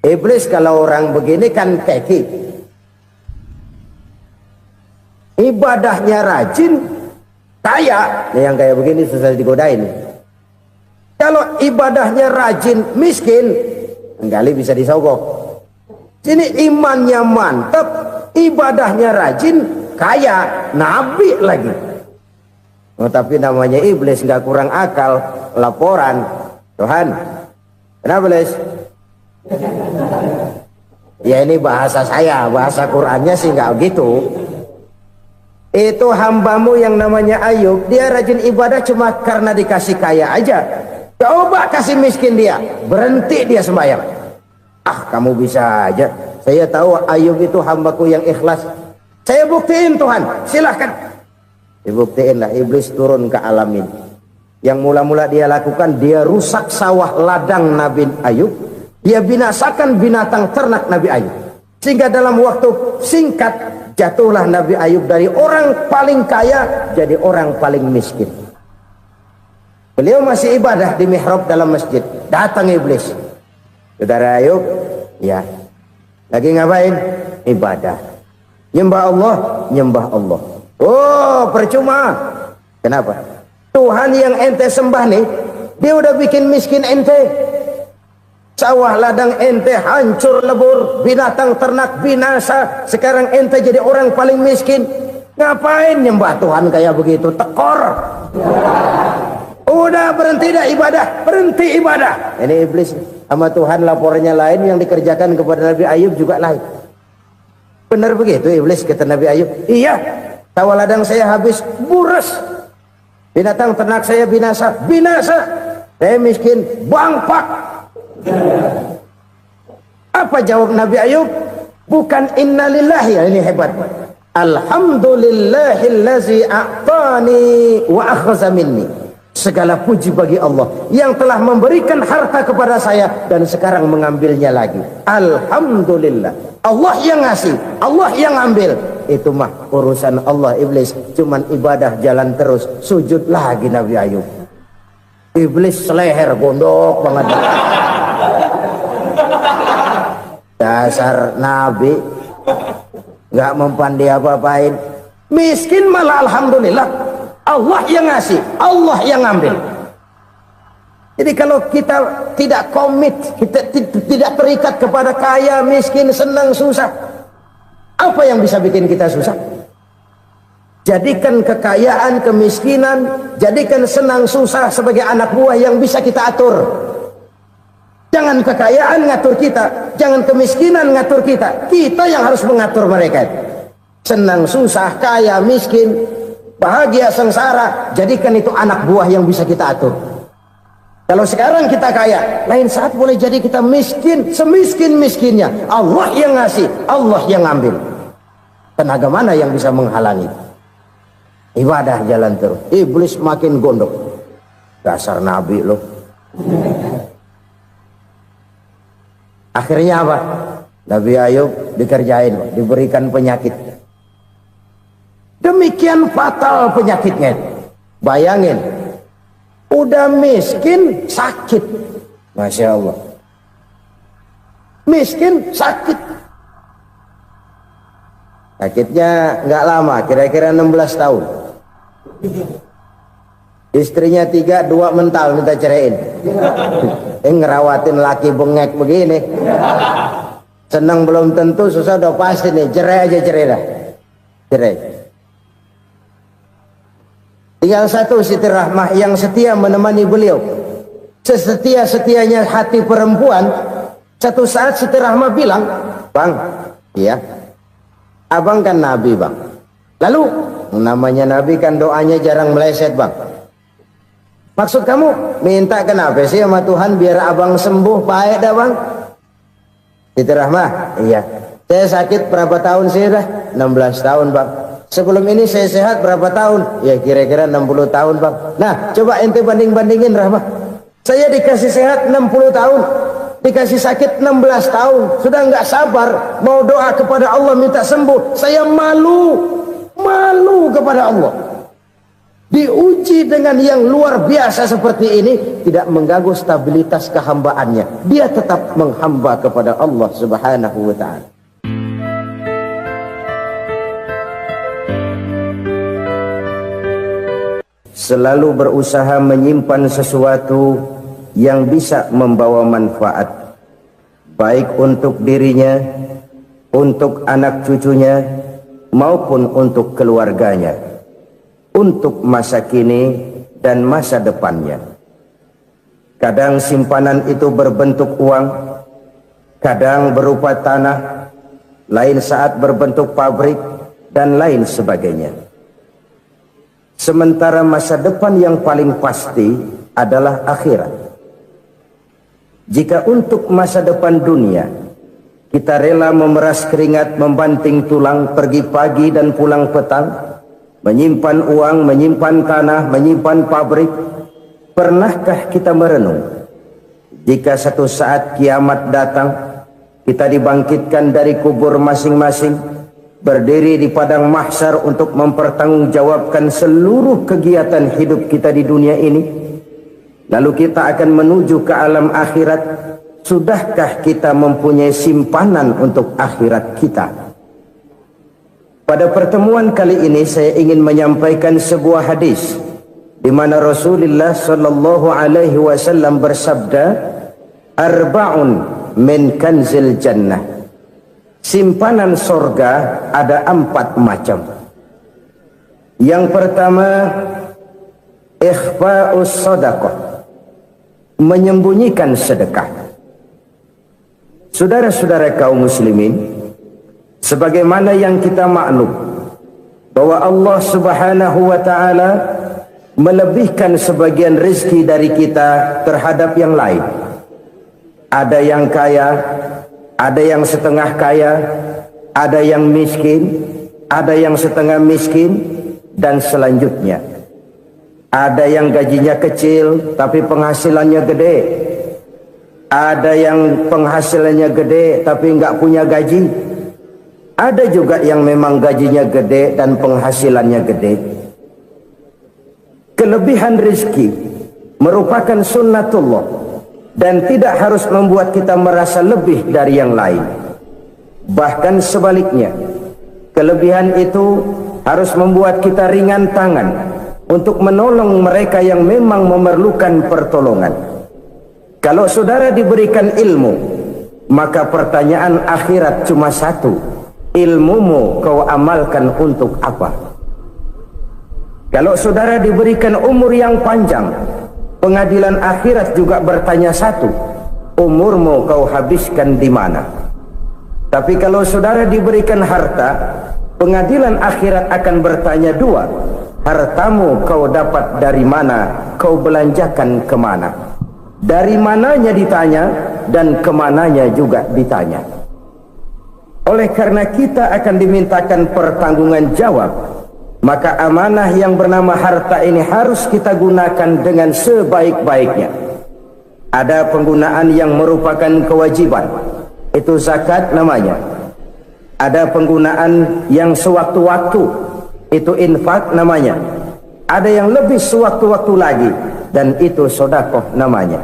Iblis kalau orang begini kan keki, ibadahnya rajin, kaya. Nih yang kayak begini susah digodain. Kalau ibadahnya rajin, miskin, kali bisa disogok. Sini imannya mantap, ibadahnya rajin, kaya, nabi lagi. Oh, tapi namanya iblis nggak kurang akal. Laporan, Tuhan, kenapa Les? Ya ini bahasa saya, bahasa Qurannya sih nggak gitu. Itu hambamu yang namanya Ayub, dia rajin ibadah cuma karena dikasih kaya aja. Coba kasih miskin dia, berhenti dia sembahyang. Ah, kamu bisa aja. Saya tahu Ayub itu hambaku yang ikhlas. Saya buktiin Tuhan, silahkan. Dibuktiin lah, iblis turun ke alamin. Yang mula-mula dia lakukan, dia rusak sawah ladang Nabi Ayub. Dia binasakan binatang ternak Nabi Ayub. Sehingga dalam waktu singkat, jatuhlah Nabi Ayub dari orang paling kaya jadi orang paling miskin. Beliau masih ibadah di mihrab dalam masjid. Datang iblis. Saudara Ayub, ya, lagi ngapain? Ibadah. Nyembah Allah, nyembah Allah. Oh, percuma. Kenapa? Tuhan yang ente sembah nih, dia udah bikin miskin ente. Sawah ladang ente hancur lebur, binatang ternak binasa. Sekarang ente jadi orang paling miskin. Ngapain nyembah Tuhan kayak begitu? Tekor. Udah berhenti dah ibadah, berhenti ibadah. Ini iblis sama Tuhan laporannya lain, yang dikerjakan kepada Nabi Ayub juga lain. Benar begitu iblis, kata Nabi Ayub. Iya, sawah ladang saya habis buras, binatang ternak saya binasa, binasa. Saya miskin, bangpak. Apa jawab Nabi Ayub? Bukan innalillahi, ya ini hebat. Alhamdulillahillazi a'tani wa akhza minni. Segala puji bagi Allah yang telah memberikan harta kepada saya dan sekarang mengambilnya lagi. Alhamdulillah. Allah yang ngasih, Allah yang ambil. Itu mah urusan Allah. Iblis cuman ibadah jalan terus, sujud lagi Nabi Ayub. Iblis seleher gondok banget. Dasar Nabi nggak mempan dia apa-apain. Miskin malah alhamdulillah. Allah yang ngasih, Allah yang ngambil. Jadi kalau kita tidak komit, kita tidak terikat kepada kaya, miskin, senang, susah, apa yang bisa bikin kita susah? Jadikan kekayaan, kemiskinan, jadikan senang, susah sebagai anak buah yang bisa kita atur. Jangan kekayaan ngatur kita, jangan kemiskinan ngatur kita. Kita yang harus mengatur mereka. Senang, susah, kaya, miskin, bahagia, sengsara, jadikan itu anak buah yang bisa kita atur. Kalau sekarang kita kaya, lain saat boleh jadi kita miskin, semiskin-miskinnya. Allah yang ngasih, Allah yang ngambil. Tenaga mana yang bisa menghalangi? Ibadah jalan terus. Iblis makin gondok. Dasar Nabi loh. Akhirnya apa? Nabi Ayub dikerjain, diberikan penyakit. Demikian fatal penyakitnya. Bayangin, udah miskin sakit. Masya Allah. Miskin sakit. Sakitnya nggak lama, kira-kira 16 tahun. Istrinya 3, 2 mental minta ceraiin. Ngerawatin laki bengek begini. Senang belum tentu, susah udah pasti nih. Cerai aja, cerai dah. Cerai. Tinggal satu Siti Rahmah yang setia menemani beliau. Sesetia-setianya hati perempuan. Satu saat Siti Rahmah bilang, "Bang, iya, abang kan Nabi bang. Lalu, namanya Nabi kan doanya jarang meleset bang. Maksud kamu minta kenapa sih sama Tuhan biar abang sembuh baik dah bang?" Siti Rahmah, iya. Saya sakit berapa tahun sih dah? 16 tahun bang. Sebelum ini saya sehat berapa tahun? Ya kira-kira 60 tahun bang. Nah coba ente banding-bandingin Rahmah. Saya dikasih sehat 60 tahun, dikasih sakit 16 tahun. Sudah nggak sabar mau doa kepada Allah minta sembuh. Saya malu kepada Allah. diuji dengan yang luar biasa seperti ini, tidak mengganggu stabilitas kehambaannya. Dia tetap menghamba kepada Allah Subhanahu wa ta'ala. Selalu berusaha menyimpan sesuatu yang bisa membawa manfaat, baik untuk dirinya, untuk anak cucunya, maupun untuk keluarganya, untuk masa kini dan masa depannya. Kadang simpanan itu berbentuk uang, kadang berupa tanah, lain saat berbentuk pabrik, dan lain sebagainya. Sementara masa depan yang paling pasti adalah akhirat. Jika untuk masa depan dunia kita rela memeras keringat, membanting tulang, pergi pagi dan pulang petang, menyimpan uang, menyimpan tanah, menyimpan pabrik, pernahkah kita merenung jika satu saat kiamat datang, kita dibangkitkan dari kubur masing-masing, berdiri di padang mahsyar untuk mempertanggungjawabkan seluruh kegiatan hidup kita di dunia ini, lalu kita akan menuju ke alam akhirat. Sudahkah kita mempunyai simpanan untuk akhirat kita? Pada pertemuan kali ini saya ingin menyampaikan sebuah hadis di mana Rasulullah sallallahu alaihi wasallam bersabda, arba'un min kanzil jannah. Simpanan sorga ada 4 macam. Yang pertama, ikhfa'us sadaqah, menyembunyikan sedekah. Saudara-saudara kaum muslimin, sebagaimana yang kita maklum bahwa Allah Subhanahu wa ta'ala melebihkan sebagian rezeki dari kita terhadap yang lain. Ada yang kaya, ada yang setengah kaya, ada yang miskin, ada yang setengah miskin, dan selanjutnya. Ada yang gajinya kecil tapi penghasilannya gede. Ada yang penghasilannya gede tapi enggak punya gaji. Ada juga yang memang gajinya gede dan penghasilannya gede. Kelebihan rezeki merupakan sunnatullah dan tidak harus membuat kita merasa lebih dari yang lain. Bahkan sebaliknya, kelebihan itu harus membuat kita ringan tangan untuk menolong mereka yang memang memerlukan pertolongan. Kalau saudara diberikan ilmu, maka pertanyaan akhirat cuma satu: ilmumu kau amalkan untuk apa? Kalau saudara diberikan umur yang panjang, pengadilan akhirat juga bertanya satu: umurmu kau habiskan di mana? Tapi kalau saudara diberikan harta, pengadilan akhirat akan bertanya 2: hartamu kau dapat dari mana? Kau belanjakan kemana? Dari mananya ditanya dan kemananya juga ditanya. Oleh karena kita akan dimintakan pertanggungan jawab, maka amanah yang bernama harta ini harus kita gunakan dengan sebaik-baiknya. Ada penggunaan yang merupakan kewajiban, itu zakat namanya. Ada penggunaan yang sewaktu-waktu, itu infak namanya. Ada yang lebih sewaktu-waktu lagi, dan itu sedekah namanya.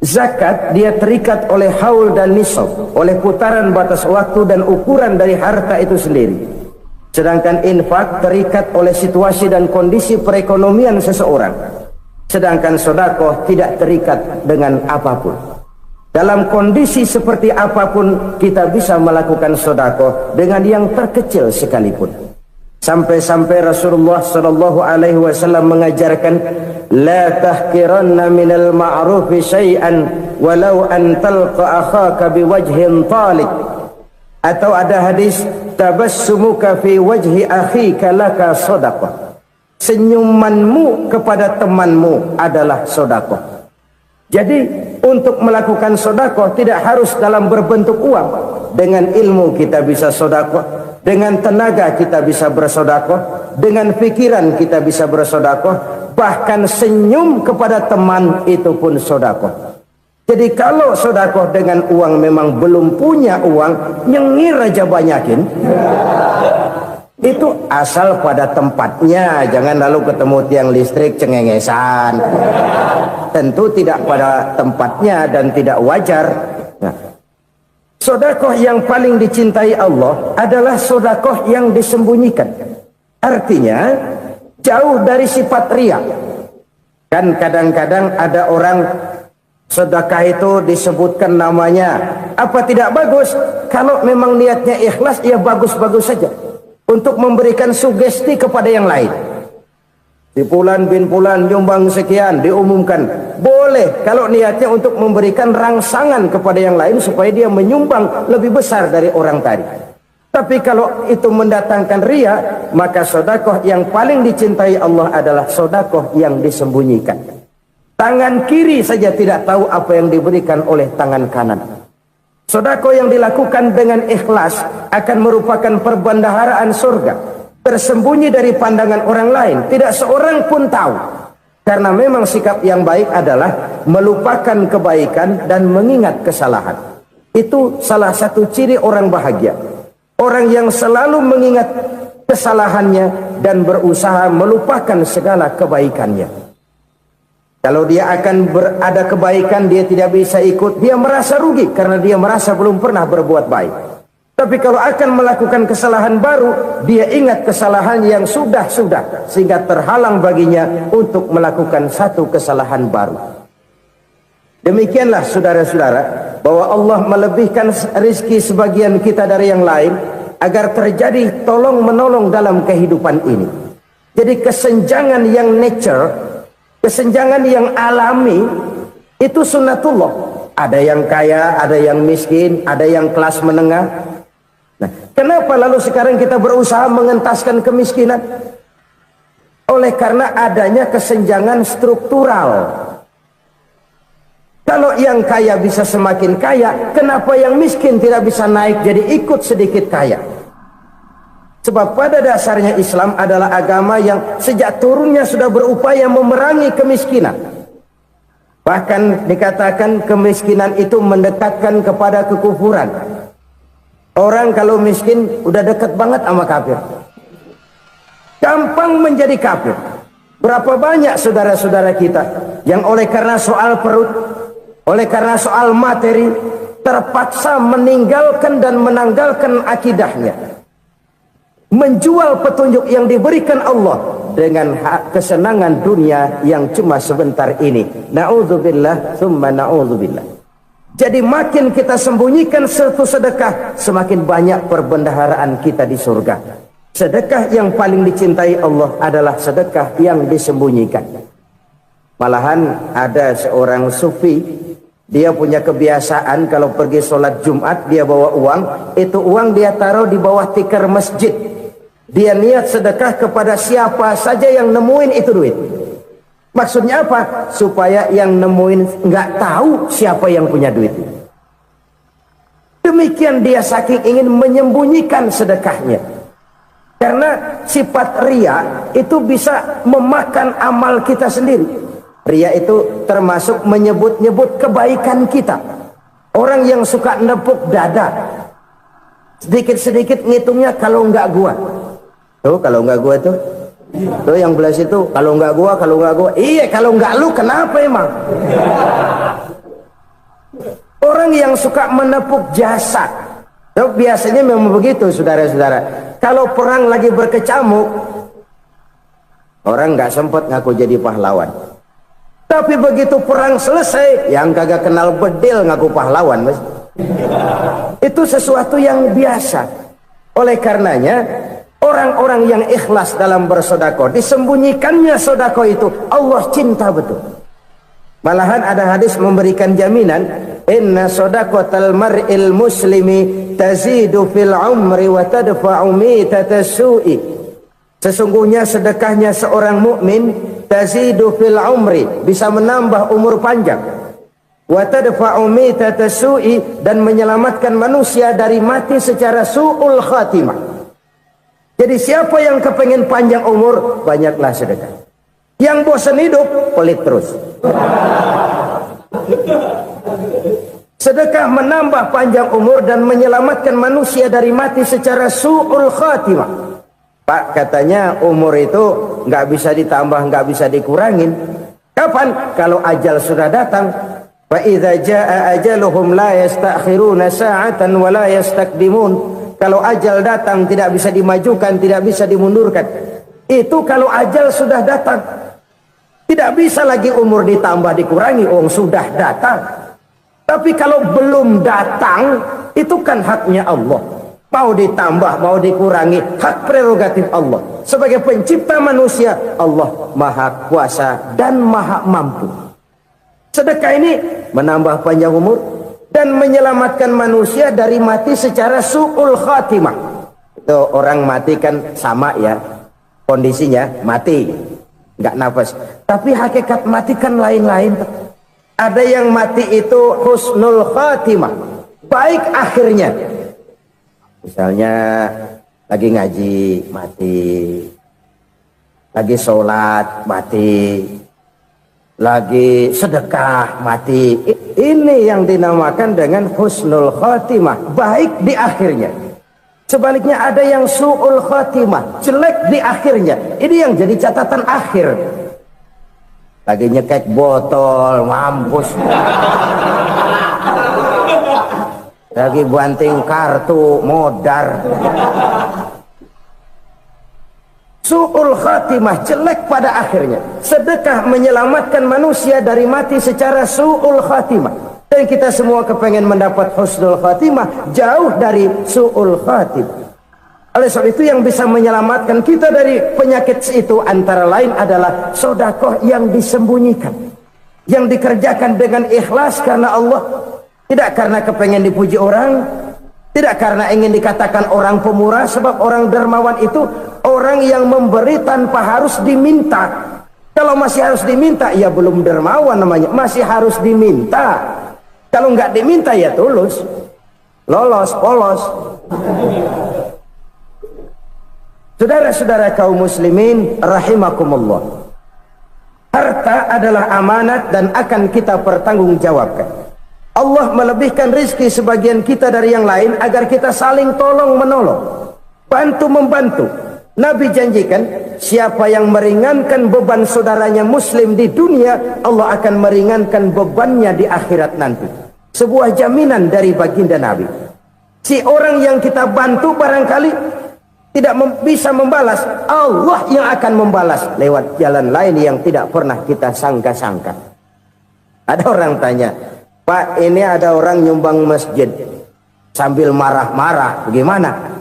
Zakat dia terikat oleh haul dan nisab, oleh putaran batas waktu dan ukuran dari harta itu sendiri. Sedangkan infak terikat oleh situasi dan kondisi perekonomian seseorang. Sedangkan sedekah tidak terikat dengan apapun. Dalam kondisi seperti apapun kita bisa melakukan sedekah dengan yang terkecil sekalipun. Sampai-sampai Rasulullah sallallahu alaihi wasallam mengajarkan, la tahqiranna minal ma'rufi syai'an walau an talqa akhaka biwajhin talik. Atau ada hadis, tabassumuka fi wajhi akhika laka shadaqah. Senyumanmu kepada temanmu adalah sedekah. Jadi untuk melakukan sedekah tidak harus dalam berbentuk uang. Dengan ilmu kita bisa sedekah, dengan tenaga kita bisa bersedekah, dengan pikiran kita bisa bersedekah, bahkan senyum kepada teman itu pun sedekah. Jadi kalau sedekah dengan uang memang belum punya uang, nyengir aja banyakin. Itu asal pada tempatnya, jangan lalu ketemu tiang listrik cengengesan. Tentu tidak pada tempatnya dan tidak wajar. Nah, sedekah yang paling dicintai Allah adalah sedekah yang disembunyikan. Artinya jauh dari sifat riya. Kan kadang-kadang ada orang sedekah itu disebutkan namanya. Apa tidak bagus? Kalau memang niatnya ikhlas, ya bagus-bagus saja. Untuk memberikan sugesti kepada yang lain. Si Fulan bin Fulan nyumbang sekian, diumumkan. Boleh kalau niatnya untuk memberikan rangsangan kepada yang lain supaya dia menyumbang lebih besar dari orang tadi. Tapi kalau itu mendatangkan riya, maka sedekah yang paling dicintai Allah adalah sedekah yang disembunyikan. Tangan kiri saja tidak tahu apa yang diberikan oleh tangan kanan. Sedekah yang dilakukan dengan ikhlas akan merupakan perbendaharaan surga, tersembunyi dari pandangan orang lain, tidak seorang pun tahu. Karena memang sikap yang baik adalah melupakan kebaikan dan mengingat kesalahan. Itu salah satu ciri orang bahagia. Orang yang selalu mengingat kesalahannya dan berusaha melupakan segala kebaikannya. Kalau dia akan ada kebaikan, dia tidak bisa ikut, dia merasa rugi karena dia merasa belum pernah berbuat baik. Tapi kalau akan melakukan kesalahan baru, dia ingat kesalahan yang sudah-sudah, sehingga terhalang baginya untuk melakukan satu kesalahan baru. Demikianlah saudara-saudara, bahwa Allah melebihkan rizki sebagian kita dari yang lain, agar terjadi tolong-menolong dalam kehidupan ini. Jadi kesenjangan yang nature, kesenjangan yang alami, itu sunnatullah. Ada yang kaya, ada yang miskin, ada yang kelas menengah. Nah, kenapa lalu sekarang kita berusaha mengentaskan kemiskinan? Oleh karena adanya kesenjangan struktural. Kalau yang kaya bisa semakin kaya, kenapa yang miskin tidak bisa naik jadi ikut sedikit kaya? Sebab pada dasarnya Islam adalah agama yang sejak turunnya sudah berupaya memerangi kemiskinan. Bahkan dikatakan kemiskinan itu mendekatkan kepada kekufuran. Orang kalau miskin udah dekat banget sama kafir. Gampang menjadi kafir. Berapa banyak saudara-saudara kita yang oleh karena soal perut, oleh karena soal materi, terpaksa meninggalkan dan menanggalkan akidahnya. Menjual petunjuk yang diberikan Allah dengan kesenangan dunia yang cuma sebentar ini. Na'udzubillah, thumma na'udzubillah. Jadi makin kita sembunyikan satu sedekah, semakin banyak perbendaharaan kita di surga. Sedekah yang paling dicintai Allah adalah sedekah yang disembunyikan. Malahan ada seorang sufi, dia punya kebiasaan kalau pergi sholat Jumat dia bawa uang, itu uang dia taruh di bawah tikar masjid. Dia niat sedekah kepada siapa saja yang nemuin itu duit. Maksudnya apa? Supaya yang nemuin nggak tahu siapa yang punya duit. Demikian dia saking ingin menyembunyikan sedekahnya. Karena sifat riya itu bisa memakan amal kita sendiri. Riya itu termasuk menyebut-nyebut kebaikan kita. Orang yang suka nepuk dada, sedikit-sedikit ngitungnya kalau nggak gua. Tuh kalau nggak gua tuh yang belah situ, kalau nggak gua, kalau nggak gua. Iya, kalau nggak lu kenapa emang? Orang yang suka menepuk jasad, tuh biasanya memang begitu, saudara-saudara. Kalau perang lagi berkecamuk, orang nggak sempat ngaku jadi pahlawan. Tapi begitu perang selesai, yang kagak kenal bedil ngaku pahlawan, mas. Itu sesuatu yang biasa. Oleh karenanya, orang-orang yang ikhlas dalam bersedekah, disembunyikannya sedekah itu, Allah cinta betul. Malahan ada hadis memberikan jaminan, inna sedaqatal mar'il muslimi tazidu fil umri wa tadfa'u mitatas su'i. Sesungguhnya sedekahnya seorang mukmin tazidu fil umri, bisa menambah umur panjang, wa tadfa'u mitatas su'i, dan menyelamatkan manusia dari mati secara su'ul khatimah. Jadi siapa yang kepengen panjang umur, banyaklah sedekah. Yang bosan hidup, pelit terus. Sedekah menambah panjang umur dan menyelamatkan manusia dari mati secara su'ul khatimah. Pak, katanya umur itu nggak bisa ditambah, nggak bisa dikurangin. Kapan? Kalau ajal sudah datang. Fa idza jaa ajaluhum la yastakhiruna sa'atan wa la yastakdimun. Kalau ajal datang tidak bisa dimajukan, tidak bisa dimundurkan. Itu kalau ajal sudah datang. Tidak bisa lagi umur ditambah dikurangi, sudah datang. Tapi kalau belum datang, itu kan haknya Allah. Mau ditambah, mau dikurangi, hak prerogatif Allah. Sebagai pencipta manusia, Allah Maha Kuasa dan Maha Mampu. Sedekah ini menambah panjang umur dan menyelamatkan manusia dari mati secara su'ul khatimah. Itu orang mati kan sama ya, kondisinya mati, nggak nafas. Tapi hakikat mati kan lain-lain. Ada yang mati itu husnul khatimah, baik akhirnya. Misalnya lagi ngaji mati, lagi sholat mati, lagi sedekah mati. Ini yang dinamakan dengan husnul khatimah, baik di akhirnya. Sebaliknya ada yang su'ul khatimah, jelek di akhirnya. Ini yang jadi catatan akhir. Lagi nyekek botol, mampus. Lagi banting kartu, modar. Su'ul khatimah, jelek pada akhirnya. Sedekah menyelamatkan manusia dari mati secara su'ul khatimah. Dan kita semua kepengen mendapat husnul khatimah, jauh dari su'ul khatimah. Oleh sebab itu yang bisa menyelamatkan kita dari penyakit itu antara lain adalah sedekah yang disembunyikan, yang dikerjakan dengan ikhlas karena Allah. Tidak karena kepengen dipuji orang, tidak karena ingin dikatakan orang pemurah, sebab orang dermawan itu orang yang memberi tanpa harus diminta. Kalau masih harus diminta, ya belum dermawan namanya, masih harus diminta. Kalau nggak diminta ya tulus, lolos, polos. Saudara-saudara kaum muslimin rahimakumullah, harta adalah amanat dan akan kita pertanggungjawabkan. Allah melebihkan rizki sebagian kita dari yang lain agar kita saling tolong menolong, bantu membantu. Nabi janjikan siapa yang meringankan beban saudaranya muslim di dunia, Allah akan meringankan bebannya di akhirat nanti. Sebuah jaminan dari baginda Nabi. Si orang yang kita bantu barangkali tidak bisa membalas, Allah yang akan membalas lewat jalan lain yang tidak pernah kita sangka-sangka. Ada orang tanya, Pak, ini ada orang nyumbang masjid sambil marah-marah, bagaimana?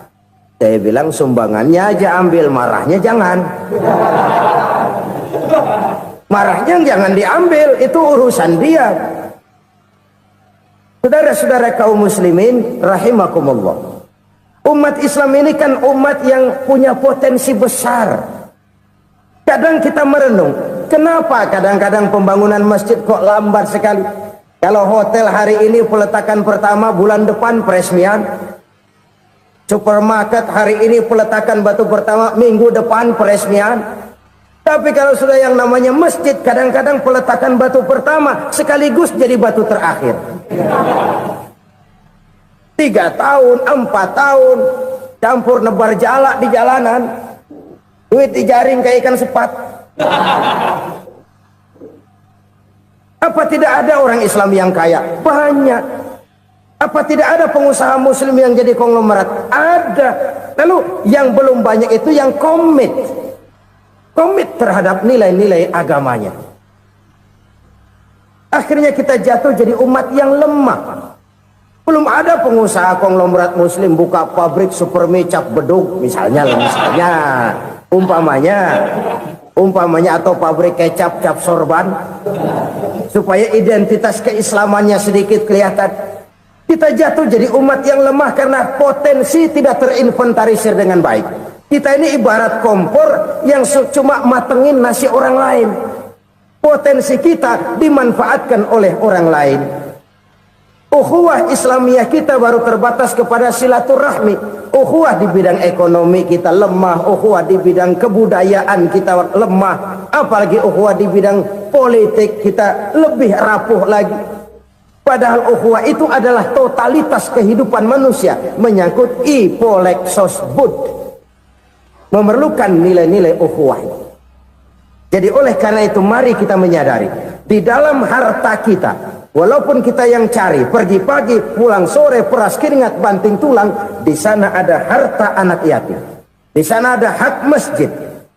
Saya bilang sumbangannya aja ambil, marahnya jangan. Marahnya jangan diambil, itu urusan dia. Saudara-saudara kaum muslimin rahimakumullah, umat Islam ini kan umat yang punya potensi besar. Kadang kita merenung, kenapa kadang-kadang pembangunan masjid kok lambat sekali? Kalau hotel hari ini peletakan pertama, bulan depan peresmian. Supermarket hari ini peletakan batu pertama, minggu depan peresmian. Tapi kalau sudah yang namanya masjid, kadang-kadang peletakan batu pertama sekaligus jadi batu terakhir. 3 tahun, 4 tahun, campur nebar jalak di jalanan, duit dijaring kayak ikan sepat. Apa tidak ada orang Islam yang kaya? Banyak. Apa tidak ada pengusaha muslim yang jadi konglomerat? Ada. Lalu yang belum banyak itu yang komit terhadap nilai-nilai agamanya. Akhirnya kita jatuh jadi umat yang lemah. Belum ada pengusaha konglomerat muslim buka pabrik supermi cap beduk misalnya umpamanya atau pabrik kecap cap sorban supaya identitas keislamannya sedikit kelihatan. Kita jatuh jadi umat yang lemah karena potensi tidak terinventarisir dengan baik. Kita ini ibarat kompor yang cuma matengin nasi orang lain. Potensi kita dimanfaatkan oleh orang lain. Ukhuwah Islamiyah kita baru terbatas kepada silaturahmi. Ukhuwah di bidang ekonomi kita lemah, ukhuwah di bidang kebudayaan kita lemah, apalagi ukhuwah di bidang politik kita lebih rapuh lagi. Padahal ukhuwah itu adalah totalitas kehidupan manusia, menyangkut ipolek sosbud. memerlukan nilai-nilai ukhuwah. Jadi oleh karena itu mari kita menyadari di dalam harta kita, walaupun kita yang cari pergi pagi pulang sore peras keringat banting tulang, di sana ada harta anak yatim, di sana ada hak masjid,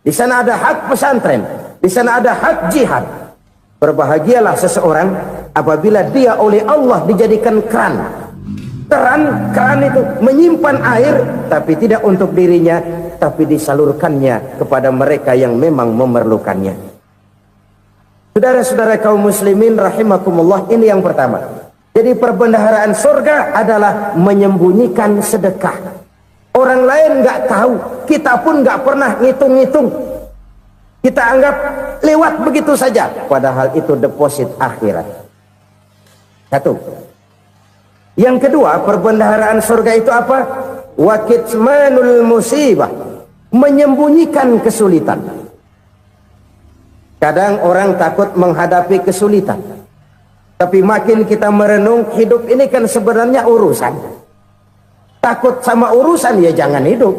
di sana ada hak pesantren, di sana ada hak jihad. Berbahagialah seseorang apabila dia oleh Allah dijadikan keran. Keran itu menyimpan air, tapi tidak untuk dirinya, tapi disalurkannya kepada mereka yang memang memerlukannya. Saudara-saudara kaum muslimin rahimakumullah, ini yang pertama. Jadi perbendaharaan surga adalah menyembunyikan sedekah. Orang lain nggak tahu, kita pun nggak pernah ngitung-ngitung. Kita anggap lewat begitu saja, padahal itu deposit akhirat. Satu. Yang kedua, perbendaharaan surga itu apa? Wa kitmanul musibah, menyembunyikan kesulitan. Kadang orang takut menghadapi kesulitan, tapi makin kita merenung, hidup ini kan sebenarnya urusan. Takut sama urusan ya jangan hidup.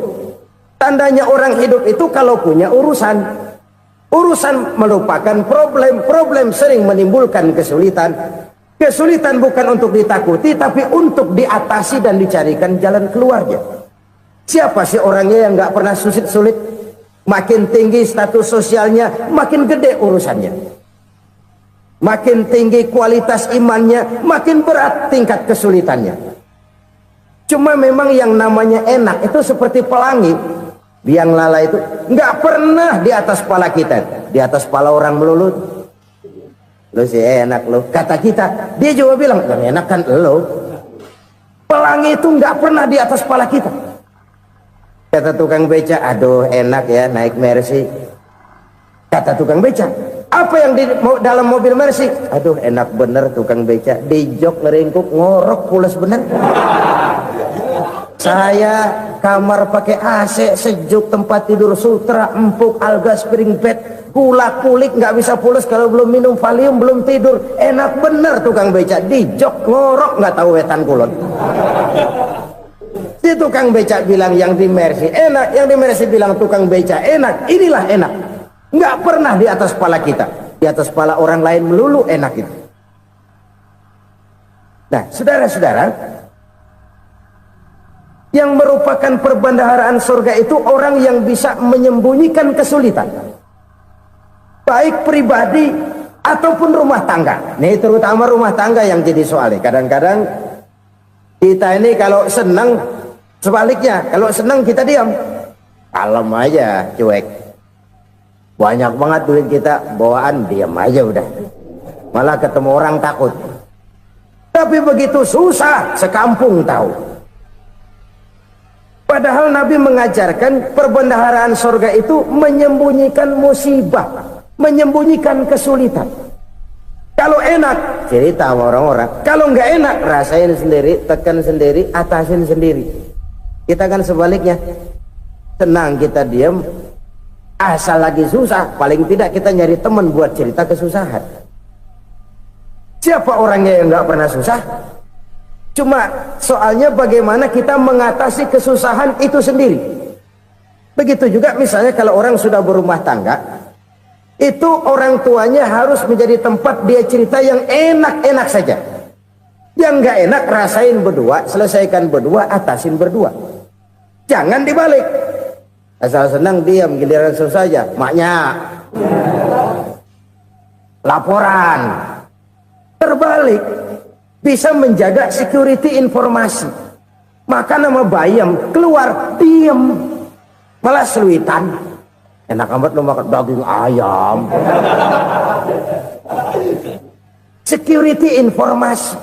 Tandanya orang hidup itu kalau punya urusan. Urusan melupakan problem, problem sering menimbulkan kesulitan. Kesulitan bukan untuk ditakuti, tapi untuk diatasi dan dicarikan jalan keluarnya. Siapa sih orangnya yang nggak pernah sulit-sulit? Makin tinggi status sosialnya, makin gede urusannya. Makin tinggi kualitas imannya, makin berat tingkat kesulitannya. Cuma memang yang namanya enak itu seperti pelangi. Biang lala itu nggak pernah di atas kepala kita, di atas kepala orang melulu. Lu sih enak lu, kata kita. Dia juga bilang yang enak kan lu. Pelangi itu nggak pernah di atas kepala kita. Kata tukang beca, aduh enak ya naik Mercy. Kata tukang beca, apa yang di dalam mobil Mercy? Aduh enak bener tukang beca, di jok ngeringkuk ngorok pulas bener. Saya kamar pakai AC sejuk, tempat tidur sutra empuk, alga spring bed, kulak kulik nggak bisa pulas kalau belum minum Valium, belum tidur. Enak bener tukang beca, di jok ngorok nggak tahu wetan kulon. Si tukang beca bilang yang di Mercy enak, yang di Mercy bilang tukang beca enak. Inilah enak, nggak pernah di atas kepala kita, di atas kepala orang lain melulu enak itu. Nah saudara-saudara, yang merupakan perbendaharaan surga itu orang yang bisa menyembunyikan kesulitan, baik pribadi ataupun rumah tangga. Nih terutama rumah tangga yang jadi soalnya. Kadang-kadang kita ini kalau senang, sebaliknya kalau senang kita diam, kalem aja, cuek. Banyak banget duit kita bawaan, diam aja udah. Malah ketemu orang takut. Tapi begitu susah, sekampung tahu. Padahal Nabi mengajarkan perbendaharaan surga itu menyembunyikan musibah, menyembunyikan kesulitan. Kalau enak, cerita sama orang-orang. Kalau nggak enak, rasain sendiri, tekan sendiri, atasin sendiri. Kita kan sebaliknya, senang kita diam, asal lagi susah, paling tidak kita nyari teman buat cerita kesusahan. Siapa orangnya yang nggak pernah susah? Cuma soalnya bagaimana kita mengatasi kesusahan itu sendiri. Begitu juga misalnya kalau orang sudah berumah tangga, itu orang tuanya harus menjadi tempat dia cerita yang enak-enak saja. Yang nggak enak rasain berdua, selesaikan berdua, atasin berdua. Jangan dibalik. Asal senang diam, giliran susah saja. Maknya laporan. Terbalik. Bisa menjaga security informasi. Makan sama bayam, keluar diem, malah seluitan. Enak amat lo makan daging ayam. Security informasi.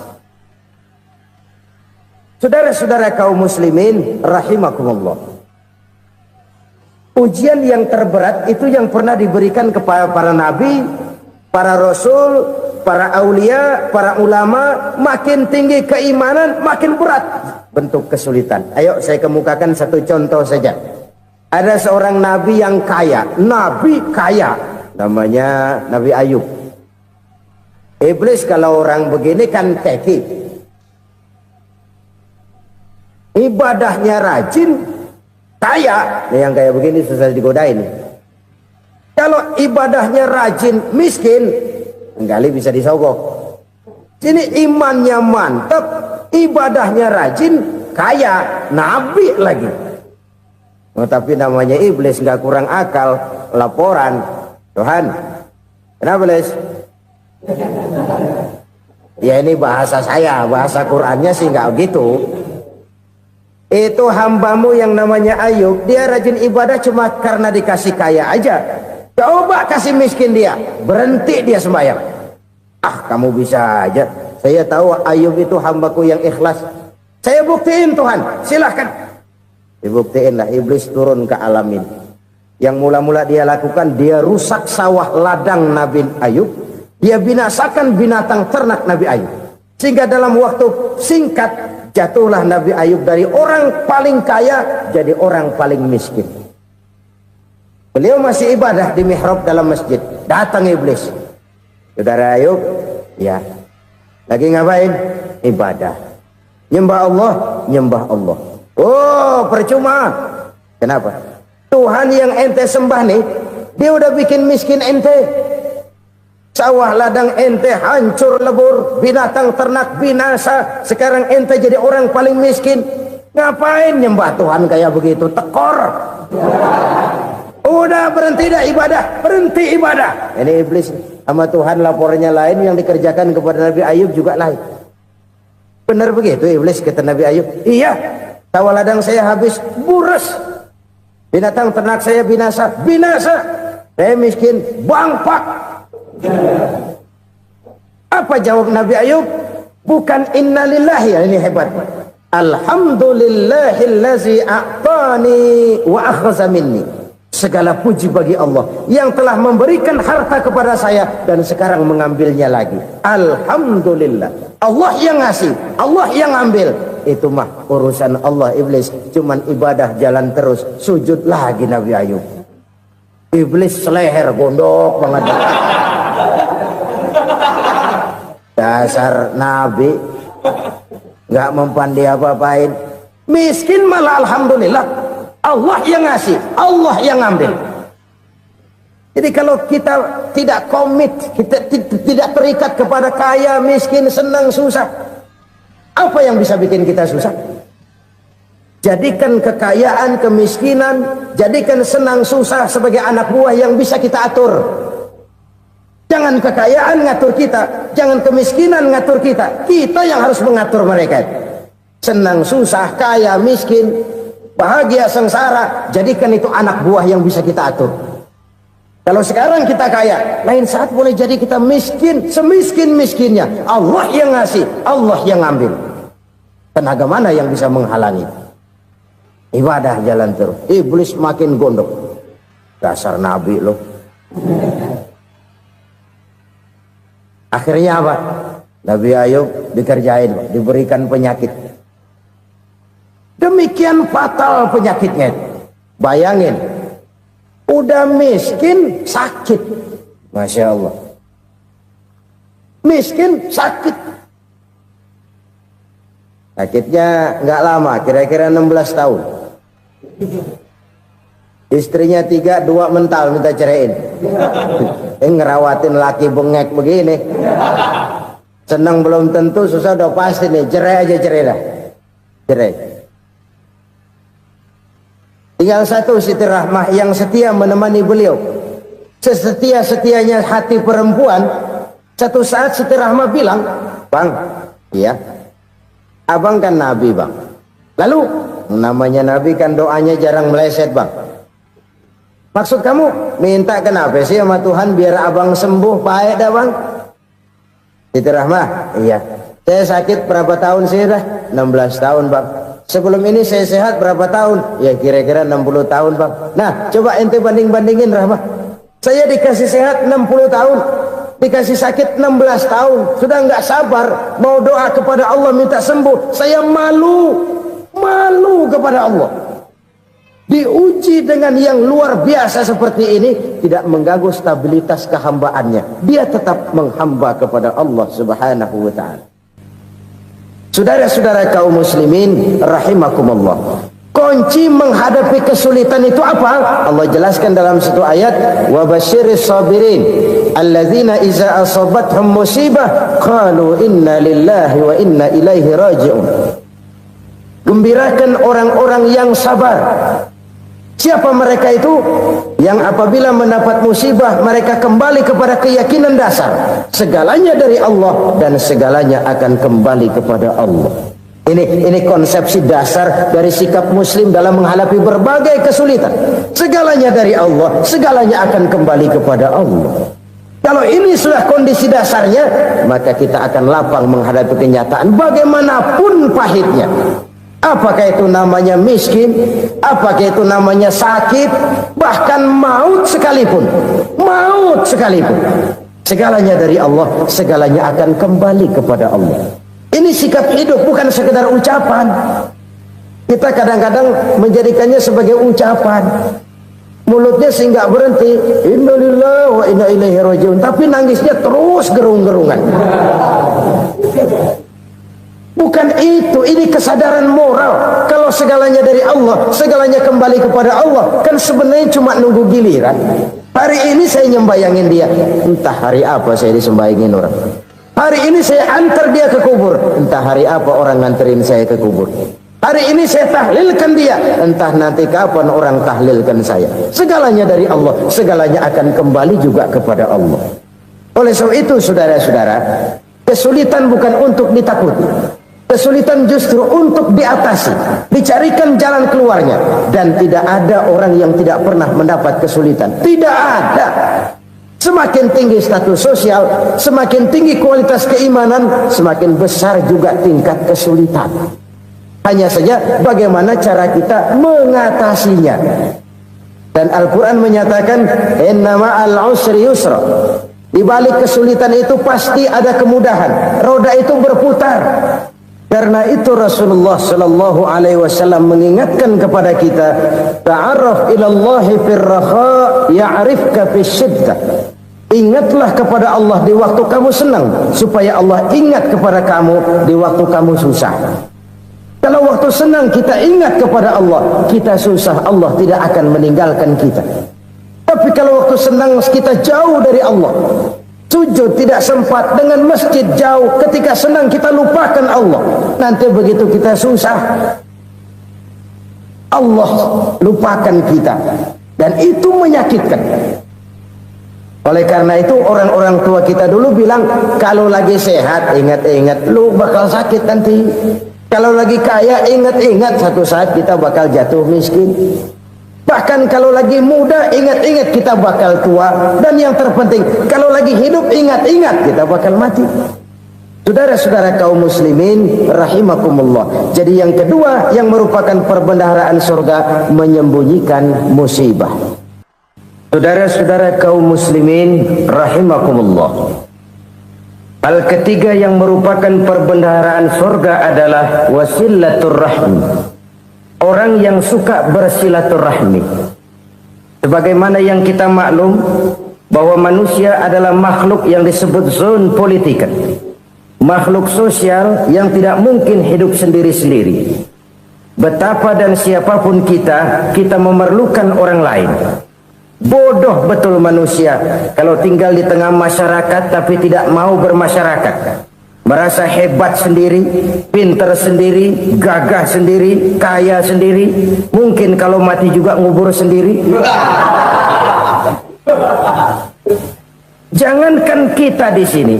Saudara-saudara kaum muslimin rahimakumullah, ujian yang terberat itu yang pernah diberikan kepada para nabi, para rasul, para aulia, para ulama. Makin tinggi keimanan, makin berat bentuk kesulitan. Ayo saya kemukakan satu contoh saja. Ada seorang nabi yang kaya, nabi kaya, namanya Nabi Ayub. Iblis kalau orang begini kan keki, ibadahnya rajin, kaya, yang kayak begini susah digodain. Kalau ibadahnya rajin, miskin, kali bisa disogok. Sini imannya mantap, ibadahnya rajin, kaya, nabi lagi. Oh, tapi namanya iblis nggak kurang akal. Laporan, Tuhan, kenapa Les? Ya ini bahasa saya, bahasa Qurannya sih nggak gitu. Itu hambamu yang namanya Ayub, dia rajin ibadah cuma karena dikasih kaya aja. Coba kasih miskin dia, berhenti dia sembahyang. Ah, kamu bisa aja. Saya tahu Ayub itu hambaku yang ikhlas. Saya buktiin Tuhan, silahkan. Dibuktiin lah, iblis turun ke alam ini. Yang mula-mula dia lakukan, dia rusak sawah ladang Nabi Ayub. Dia binasakan binatang ternak Nabi Ayub. Sehingga dalam waktu singkat, jatuhlah Nabi Ayub dari orang paling kaya, jadi orang paling miskin. Beliau masih ibadah di mihrab dalam masjid. Datang iblis. Saudara Ayub, ya. Lagi ngapain? Ibadah. Nyembah Allah, nyembah Allah. Oh, percuma. Kenapa? Tuhan yang ente sembah nih, dia udah bikin miskin ente. Sawah ladang ente hancur lebur, binatang ternak binasa. Sekarang ente jadi orang paling miskin. Ngapain nyembah Tuhan kayak begitu? Tekor. Udah berhenti dah ibadah, berhenti ibadah. Ini iblis sama Tuhan laporannya lain, yang dikerjakan kepada Nabi Ayub juga lain. Benar begitu iblis, kata Nabi Ayub. Iya, sawah ladang saya habis, buras. Binatang ternak saya binasa, binasa. Saya miskin, bangpak. Apa jawab Nabi Ayub? Bukan innalillahi, ini hebat. Alhamdulillahillazi a'tani wa akhza minni. Segala puji bagi Allah yang telah memberikan harta kepada saya dan sekarang mengambilnya lagi. Alhamdulillah. Allah yang ngasih, Allah yang ambil. Itu mah urusan Allah. Iblis cuman ibadah jalan terus, sujud lagi Nabi Ayub. Iblis seleher gondok banget. Dasar Nabi nggak mempan dia apa-apain. Miskin malah alhamdulillah. Allah yang ngasih, Allah yang ambil. Jadi kalau kita tidak komit, kita tidak terikat kepada kaya, miskin, senang, susah, apa yang bisa bikin kita susah? Jadikan kekayaan, kemiskinan, jadikan senang, susah sebagai anak buah yang bisa kita atur. Jangan kekayaan ngatur kita, jangan kemiskinan ngatur kita. Kita yang harus mengatur mereka. Senang, susah, kaya, miskin, bahagia, sengsara, jadikan itu anak buah yang bisa kita atur. Kalau sekarang kita kaya, lain saat boleh jadi kita miskin, semiskin-miskinnya. Allah yang ngasih, Allah yang ambil. Tenaga mana yang bisa menghalangi? Ibadah jalan terus. Iblis makin gondok. Dasar Nabi loh. Akhirnya apa? Nabi Ayub dikerjain, diberikan penyakit. Demikian fatal penyakitnya. Bayangin, udah miskin sakit. Masya Allah. Miskin sakit. Sakitnya nggak lama, kira-kira 16 tahun. Istrinya 3, 2 mental minta ceraiin. Ngerawatin laki bengek begini. Senang belum tentu, susah udah pasti nih. Cerai aja, cerai dah. Cerai. Tinggal satu Siti Rahmah yang setia menemani beliau. Sesetia-setianya hati perempuan. Satu saat Siti Rahmah bilang, "Bang, iya, abang kan Nabi bang. Lalu namanya Nabi kan doanya jarang meleset bang. Maksud kamu minta kenapa sih sama Tuhan biar abang sembuh baik dah bang?" Siti Rahmah, iya. Saya sakit berapa tahun sih dah? 16 tahun bang. Sebelum ini saya sehat berapa tahun? Ya kira-kira 60 tahun bang. Nah coba ente banding-bandingin Rahmah. Saya dikasih sehat 60 tahun, dikasih sakit 16 tahun. Sudah nggak sabar mau doa kepada Allah minta sembuh. Saya malu kepada Allah. Diuji dengan yang luar biasa seperti ini, tidak mengganggu stabilitas kehambaannya. Dia tetap menghamba kepada Allah Subhanahu wa ta'ala. Saudara-saudara kaum muslimin rahimakumullah. Kunci menghadapi kesulitan itu apa? Allah jelaskan dalam satu ayat, wa basyiris sabirin alladzina iza asabathum musibah qalu inna lillahi wa inna ilaihi raji'un. Gembirakan orang-orang yang sabar. Siapa mereka itu? Yang apabila mendapat musibah mereka kembali kepada keyakinan dasar, segalanya dari Allah dan segalanya akan kembali kepada Allah. Ini konsepsi dasar dari sikap muslim dalam menghadapi berbagai kesulitan. Segalanya dari Allah, segalanya akan kembali kepada Allah. Kalau ini sudah kondisi dasarnya, maka kita akan lapang menghadapi kenyataan bagaimanapun pahitnya. Apakah itu namanya miskin, apakah itu namanya sakit, bahkan maut sekalipun. Maut sekalipun. Segalanya dari Allah, segalanya akan kembali kepada Allah. Ini sikap hidup, bukan sekedar ucapan. Kita kadang-kadang menjadikannya sebagai ucapan. Mulutnya sih nggak berhenti, innalillahi wa inna ilaihi raji'un, tapi nangisnya terus gerung-gerungan. Bukan itu, ini kesadaran moral. Kalau segalanya dari Allah, segalanya kembali kepada Allah, kan sebenarnya cuma nunggu giliran. Hari ini saya nyembayangin dia, entah hari apa saya disembayangin orang. Hari ini saya antar dia ke kubur, entah hari apa orang nganterin saya ke kubur. Hari ini saya tahlilkan dia, entah nanti kapan orang tahlilkan saya. Segalanya dari Allah, segalanya akan kembali juga kepada Allah. Oleh sebab itu saudara-saudara, kesulitan bukan untuk ditakuti. Kesulitan justru untuk diatasi, dicarikan jalan keluarnya. Dan tidak ada orang yang tidak pernah mendapat kesulitan. Tidak ada. Semakin tinggi status sosial, semakin tinggi kualitas keimanan, semakin besar juga tingkat kesulitan. Hanya saja bagaimana cara kita mengatasinya. Dan Al-Quran menyatakan, inna ma'al usri yusra. Di balik kesulitan itu pasti ada kemudahan. Roda itu berputar. Karena itu Rasulullah sallallahu alaihi wasallam mengingatkan kepada kita, ta'arraf ilallahi fir raha ya'rifka fisyiddah. Ingatlah kepada Allah di waktu kamu senang, supaya Allah ingat kepada kamu di waktu kamu susah. Kalau waktu senang kita ingat kepada Allah, kita susah, Allah tidak akan meninggalkan kita. Tapi kalau waktu senang kita jauh dari Allah, sujud tidak sempat, dengan masjid jauh, ketika senang kita lupakan Allah. Nanti begitu kita susah, Allah lupakan kita. Dan itu menyakitkan. Oleh karena itu orang-orang tua kita dulu bilang, kalau lagi sehat ingat-ingat lu bakal sakit nanti. Kalau lagi kaya ingat-ingat satu saat kita bakal jatuh miskin. Bahkan kalau lagi muda ingat-ingat kita bakal tua. Dan yang terpenting kalau lagi hidup ingat-ingat kita bakal mati. Saudara-saudara kaum muslimin rahimakumullah. Jadi yang kedua yang merupakan perbendaharaan surga, menyembunyikan musibah. Saudara-saudara kaum muslimin rahimakumullah. Hal ketiga yang merupakan perbendaharaan surga adalah wasilatur rahmi. Orang yang suka bersilaturahmi. Sebagaimana yang kita maklum bahwa manusia adalah makhluk yang disebut zon politika. Makhluk sosial yang tidak mungkin hidup sendiri-sendiri. Betapa dan siapapun kita memerlukan orang lain. Bodoh betul manusia kalau tinggal di tengah masyarakat tapi tidak mau bermasyarakat. Merasa hebat sendiri, pintar sendiri, gagah sendiri, kaya sendiri. Mungkin kalau mati juga ngubur sendiri. Jangankan kita di sini,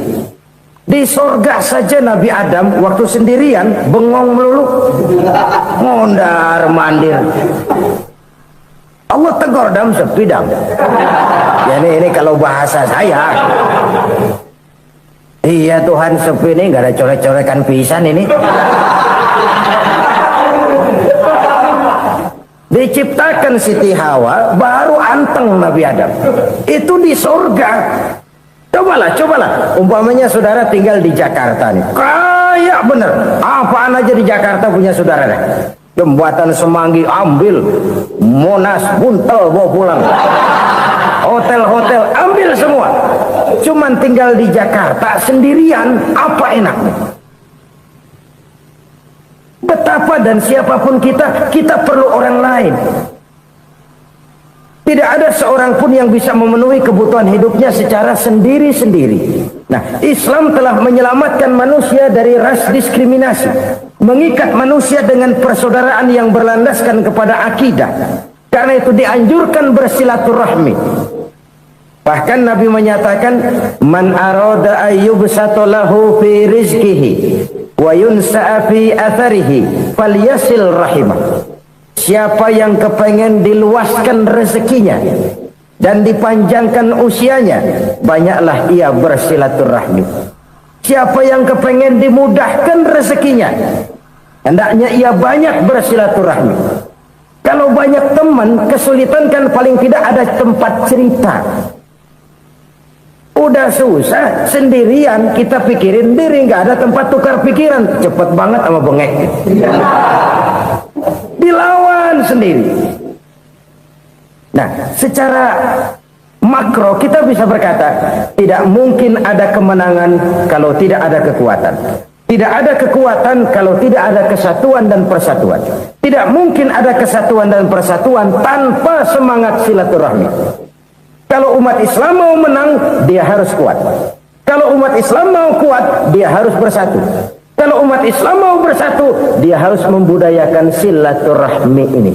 di sorga saja Nabi Adam waktu sendirian bengong melulu, mondar mandir. Allah tegur dam sepidam. Ya ini kalau bahasa saya. Iya Tuhan, sepi ini gak ada coret-corekan pisan ini. Diciptakan Siti Hawa baru anteng Nabi Adam. Itu di surga. Cobalah. Umpamanya saudara tinggal di Jakarta nih. Kayak bener. Apaan aja di Jakarta punya saudara nih. Jembatan Semanggi ambil, Monas buntel bawa pulang, hotel-hotel ambil semua. Cuman tinggal di Jakarta sendirian, apa enaknya? Betapa dan siapapun kita perlu orang lain. Tidak ada seorang pun yang bisa memenuhi kebutuhan hidupnya secara sendiri-sendiri. Nah, Islam telah menyelamatkan manusia dari ras diskriminasi, mengikat manusia dengan persaudaraan yang berlandaskan kepada akidah. Karena itu dianjurkan bersilaturahmi. Bahkan Nabi menyatakan, man arada ayyubsata lahu fi rizqihi wa yunsa'a fi atharihi falyasil rahimah. Siapa yang kepengen diluaskan rezekinya dan dipanjangkan usianya, banyaklah ia bersilaturahmi. Siapa yang kepengen dimudahkan rezekinya, hendaknya ia banyak bersilaturahmi. Kalau banyak teman, kesulitan kan paling tidak ada tempat cerita. Udah susah sendirian, kita pikirin diri, nggak ada tempat tukar pikiran. Cepet banget sama bengek. Dilawan sendiri. Nah, secara makro kita bisa berkata, tidak mungkin ada kemenangan kalau tidak ada kekuatan. Tidak ada kekuatan kalau tidak ada kesatuan dan persatuan. Tidak mungkin ada kesatuan dan persatuan tanpa semangat silaturahmi. Kalau umat Islam mau menang, dia harus kuat. Kalau umat Islam mau kuat, dia harus bersatu. Kalau umat Islam mau bersatu, dia harus membudayakan silaturahmi ini.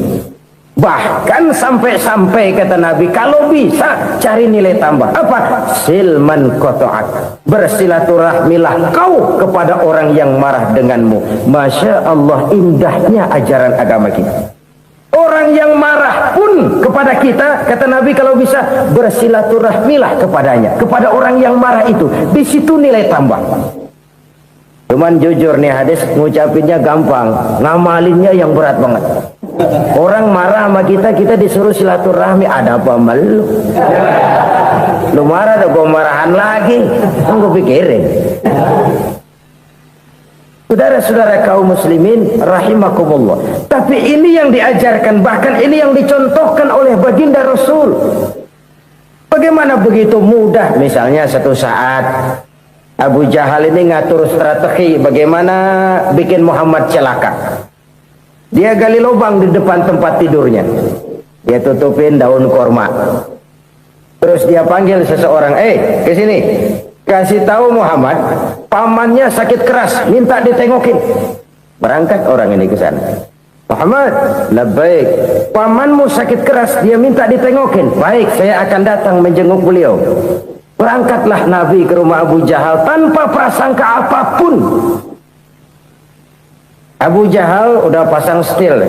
Bahkan sampai-sampai kata Nabi, kalau bisa cari nilai tambah. Apa? Silman qata'ak. Bersilaturahmilah kau kepada orang yang marah denganmu. Masya Allah, indahnya ajaran agama kita. Orang yang marah pun kepada kita, kata Nabi, kalau bisa bersilaturahmilah kepadanya, kepada orang yang marah itu. Di situ nilai tambah. Cuman jujur nih, hadis ngucapinnya gampang, ngamalinnya yang berat banget. Orang marah sama kita disuruh silaturahmi, ada apa sama lu? Lu marah, ada gua marahan lagi. Tunggu pikirin. Saudara-saudara kaum muslimin rahimakumullah. Tapi ini yang diajarkan, bahkan ini yang dicontohkan oleh baginda Rasul. Bagaimana begitu mudah, misalnya satu saat Abu Jahal ini ngatur strategi bagaimana bikin Muhammad celaka. Dia gali lubang di depan tempat tidurnya. Dia tutupin daun korma. Terus dia panggil seseorang, ke sini. Kasih tahu Muhammad, pamannya sakit keras, minta ditengokin. Berangkat orang ini ke sana. Muhammad, labbaik. Pamanmu sakit keras, dia minta ditengokin. Baik, saya akan datang menjenguk beliau. Berangkatlah Nabi ke rumah Abu Jahal tanpa prasangka apapun. Abu Jahal udah pasang setil,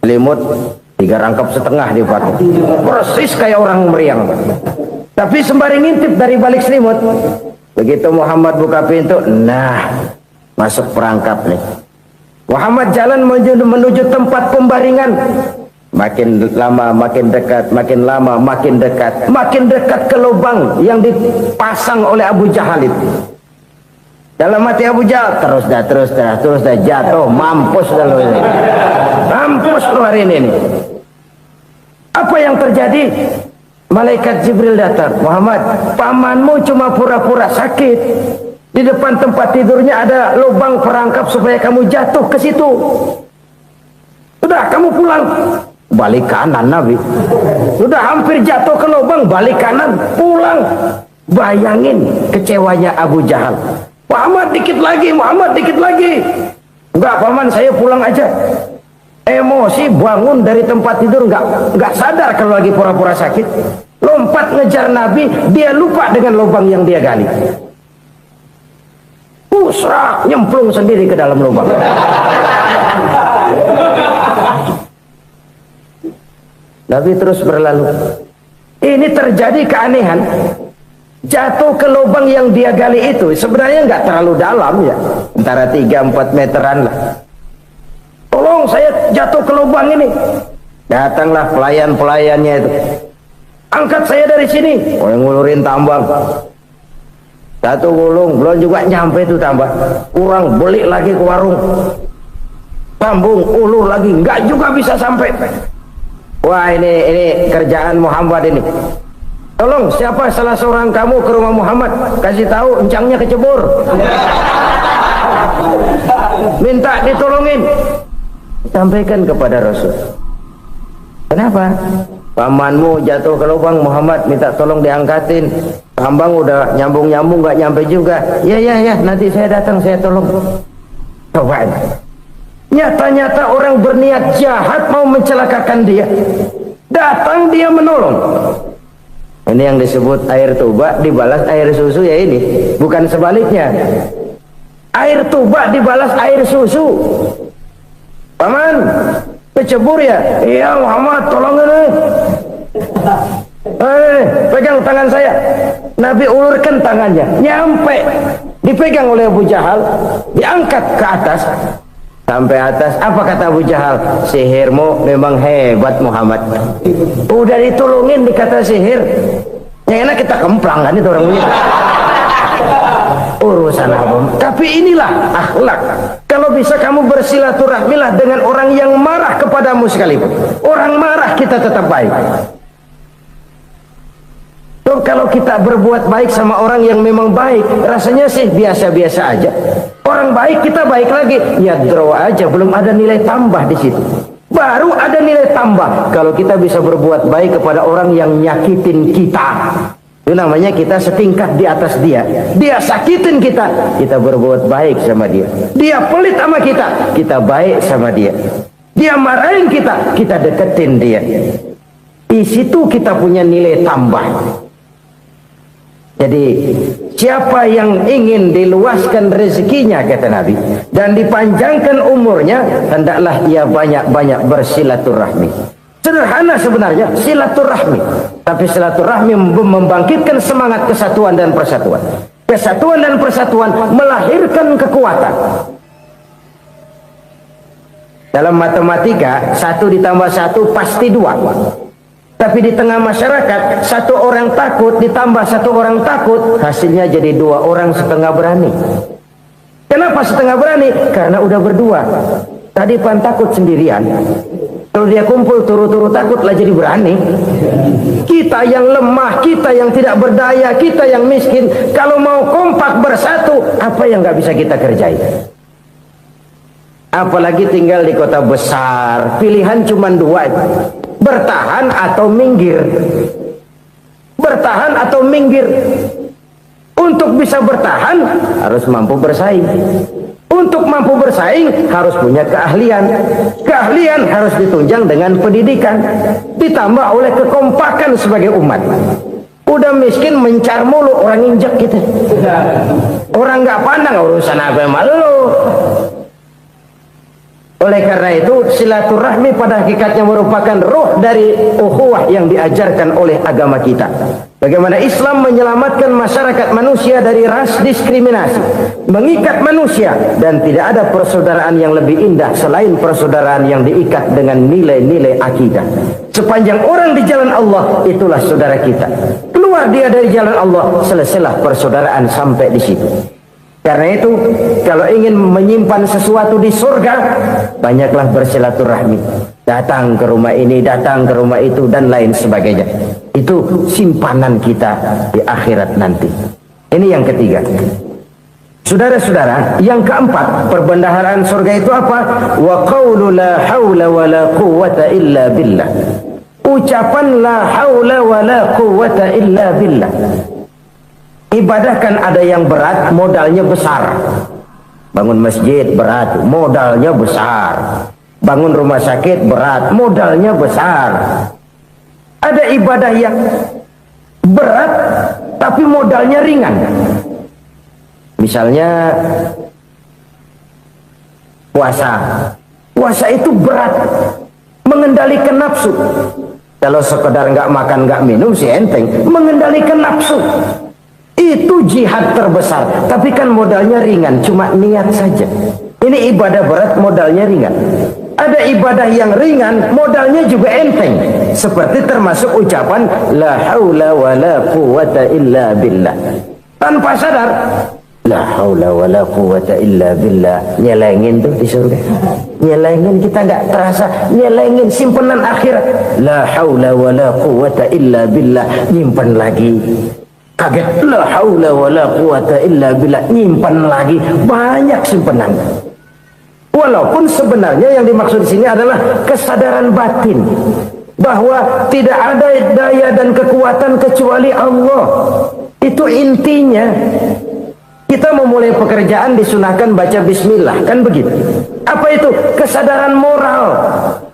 selimut 3 rangkap setengah dipakai, persis kayak orang meriang. Tapi sembari ngintip dari balik selimut, begitu Muhammad buka pintu, nah masuk perangkap nih. Muhammad jalan menuju tempat pembaringan. Makin lama makin dekat, makin lama makin dekat, makin dekat ke lubang yang dipasang oleh Abu Jahal itu. Dalam hati Abu Jahal, terus dah jatuh, mampus dah lo ini. Mampus lo hari ini. Apa yang terjadi? Malaikat Jibril datang. Muhammad, pamanmu cuma pura-pura sakit. Di depan tempat tidurnya ada lubang perangkap supaya kamu jatuh ke situ. Sudah, kamu pulang. Balik kanan Nabi. Sudah hampir jatuh ke lubang, balik kanan, pulang. Bayangin kecewanya Abu Jahal. Muhammad dikit lagi, Muhammad dikit lagi. Enggak, paman, saya pulang aja. Emosi, bangun dari tempat tidur, enggak sadar kalau lagi pura-pura sakit. Lompat ngejar Nabi, dia lupa dengan lubang yang dia gali. Pusrah, nyemplung sendiri ke dalam lubang. Nabi terus berlalu. Ini terjadi keanehan. Jatuh ke lubang yang dia gali itu sebenarnya nggak terlalu dalam ya, antara 3-4 meteran lah. Tolong, saya jatuh ke lubang ini. Datanglah pelayan-pelayannya itu. Angkat saya dari sini. Oh, yang ngulurin tambang. Satu gulung, belum juga nyampe itu tambah. Kurang, beli lagi ke warung. Sambung, ulur lagi, nggak juga bisa sampai. Wah, ini kerjaan Muhammad ini. Tolong, siapa salah seorang kamu ke rumah Muhammad, kasih tahu encangnya kecebur. minta ditolongin. Sampaikan kepada Rasul. Kenapa? Pamanmu jatuh ke lubang, Muhammad minta tolong diangkatin. Hambang udah nyambung-nyambung gak nyampe juga. Ya, nanti saya datang, saya tolong. Coba. Nyata-nyata orang berniat jahat mau mencelakakan dia. Datang dia menolong. Ini yang disebut air tuba dibalas air susu ya ini. Bukan sebaliknya. Air tuba dibalas air susu. Paman, kecebur ya? Iya Muhammad, tolong ini. Pegang tangan saya. Nabi ulurkan tangannya, nyampe. Dipegang oleh Abu Jahal, diangkat ke atas. Sampai atas, apa kata Abu Jahal? Sihirmu memang hebat Muhammad. Udah ditolongin dikata sihir. Yang enak kita kemplang kan itu orang ini. Urusan apa? Tapi inilah akhlak. Kalau bisa kamu bersilaturahmilah dengan orang yang marah kepadamu sekalipun. Orang marah kita tetap baik. So, kalau kita berbuat baik sama orang yang memang baik, rasanya sih biasa-biasa aja. Orang baik kita baik lagi, ya draw aja, belum ada nilai tambah di situ. Baru ada nilai tambah kalau kita bisa berbuat baik kepada orang yang nyakitin kita. Itu namanya kita setingkat di atas dia. Dia sakitin kita, kita berbuat baik sama dia. Dia pelit sama kita, kita baik sama dia. Dia marahin kita, kita deketin dia. Di situ kita punya nilai tambah. Jadi siapa yang ingin diluaskan rezekinya kata Nabi dan dipanjangkan umurnya, hendaklah ia banyak-banyak bersilaturahmi. Sederhana sebenarnya silaturahmi, tapi silaturahmi membangkitkan semangat kesatuan dan persatuan. Kesatuan dan persatuan melahirkan kekuatan. Dalam matematika 1 ditambah 1 pasti 2. Tapi di tengah masyarakat, 1 orang takut ditambah 1 orang takut, hasilnya jadi 2 orang setengah berani. Kenapa setengah berani? Karena udah berdua. Tadi pan takut sendirian. Kalau dia kumpul turu-turu takut lah jadi berani. Kita yang lemah, kita yang tidak berdaya, kita yang miskin, kalau mau kompak bersatu, apa yang nggak bisa kita kerjain? Apalagi tinggal di kota besar, pilihan cuma 2. Bertahan atau minggir. Bertahan atau minggir. Untuk bisa bertahan harus mampu bersaing. Untuk mampu bersaing harus punya keahlian. Keahlian harus ditunjang dengan pendidikan, ditambah oleh kekompakan sebagai umat. Udah miskin mencar mulu, orang injak kita. Orang nggak pandang urusan apa malu. Oleh karena itu silaturahmi pada hakikatnya merupakan roh dari ukhuwah yang diajarkan oleh agama kita. Bagaimana Islam menyelamatkan masyarakat manusia dari ras diskriminasi, mengikat manusia, dan tidak ada persaudaraan yang lebih indah selain persaudaraan yang diikat dengan nilai-nilai akidah. Sepanjang orang di jalan Allah, itulah saudara kita. Keluar dia dari jalan Allah, selesailah persaudaraan sampai di situ. Karena itu, kalau ingin menyimpan sesuatu di surga, banyaklah bersilaturahmi. Datang ke rumah ini, datang ke rumah itu, dan lain sebagainya. Itu simpanan kita di akhirat nanti. Ini yang ketiga. Saudara-saudara, yang keempat, perbendaharaan surga itu apa? Wa qawlu la hawla wa la quwwata illa billah. Ucapan la hawla wa la quwwata illa billah. Ibadah kan ada yang berat, modalnya besar. Bangun masjid berat, modalnya besar. Bangun rumah sakit berat, modalnya besar. Ada ibadah yang berat, tapi modalnya ringan. Misalnya puasa. Puasa itu berat, mengendalikan nafsu. Kalau sekedar nggak makan nggak minum sih enteng, mengendalikan nafsu. Itu jihad terbesar, tapi kan modalnya ringan, cuma niat saja. Ini ibadah berat, modalnya ringan. Ada ibadah yang ringan, modalnya juga enteng. Seperti termasuk ucapan la haula wa la quwwata illa billah. Tanpa sadar, la haula wa la quwwata illa billah. Nyelengin tuh di surga. Nyelengin, kita nggak terasa. Nyelengin simpenan akhirat. La haula wa la quwwata illa billah. Nyimpan lagi. Kaget, la haula wala quwata illa billah, nyimpan lagi, banyak simpanan. Walaupun sebenarnya yang dimaksud di sini adalah kesadaran batin bahwa tidak ada daya dan kekuatan kecuali Allah. Itu intinya. Kita memulai pekerjaan disunahkan baca bismillah, kan begitu? Apa itu? Kesadaran moral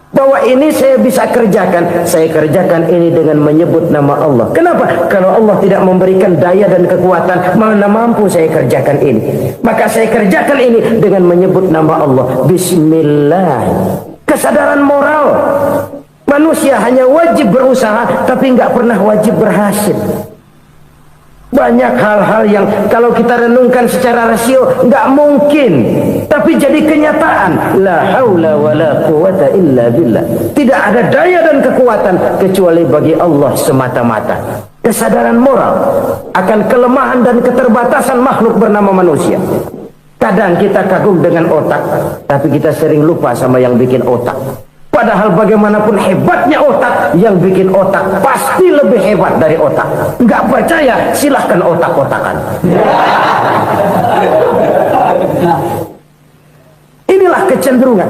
bahwa ini saya bisa kerjakan. Saya kerjakan ini dengan menyebut nama Allah. Kenapa? Kalau Allah tidak memberikan daya dan kekuatan, mana mampu saya kerjakan ini. Maka saya kerjakan ini dengan menyebut nama Allah. Bismillah. Kesadaran moral. Manusia hanya wajib berusaha, tapi nggak pernah wajib berhasil. Banyak hal-hal yang kalau kita renungkan secara rasio nggak mungkin, tapi jadi kenyataan. La haula wala quwata illa billah. Tidak ada daya dan kekuatan kecuali bagi Allah semata-mata. Kesadaran moral akan kelemahan dan keterbatasan makhluk bernama manusia. Kadang kita kagum dengan otak, tapi kita sering lupa sama yang bikin otak. Padahal bagaimanapun hebatnya otak, yang bikin otak pasti lebih hebat dari otak. Nggak percaya, silahkan otak-otakan. Inilah kecenderungan.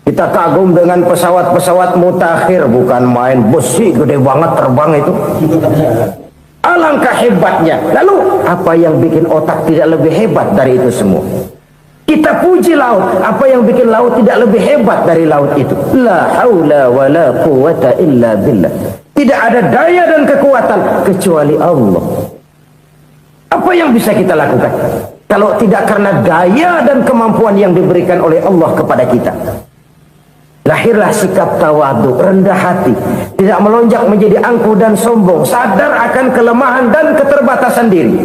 Kita kagum dengan pesawat-pesawat mutakhir, bukan main, besi gede banget terbang itu. Alangkah hebatnya. Lalu apa yang bikin otak tidak lebih hebat dari itu semua? Kita puji laut, apa yang bikin laut tidak lebih hebat dari laut itu? La haula wala quwata illa billah. Tidak ada daya dan kekuatan kecuali Allah. Apa yang bisa kita lakukan kalau tidak karena daya dan kemampuan yang diberikan oleh Allah kepada kita? Lahirlah sikap tawadu, rendah hati, tidak melonjak menjadi angkuh dan sombong, sadar akan kelemahan dan keterbatasan diri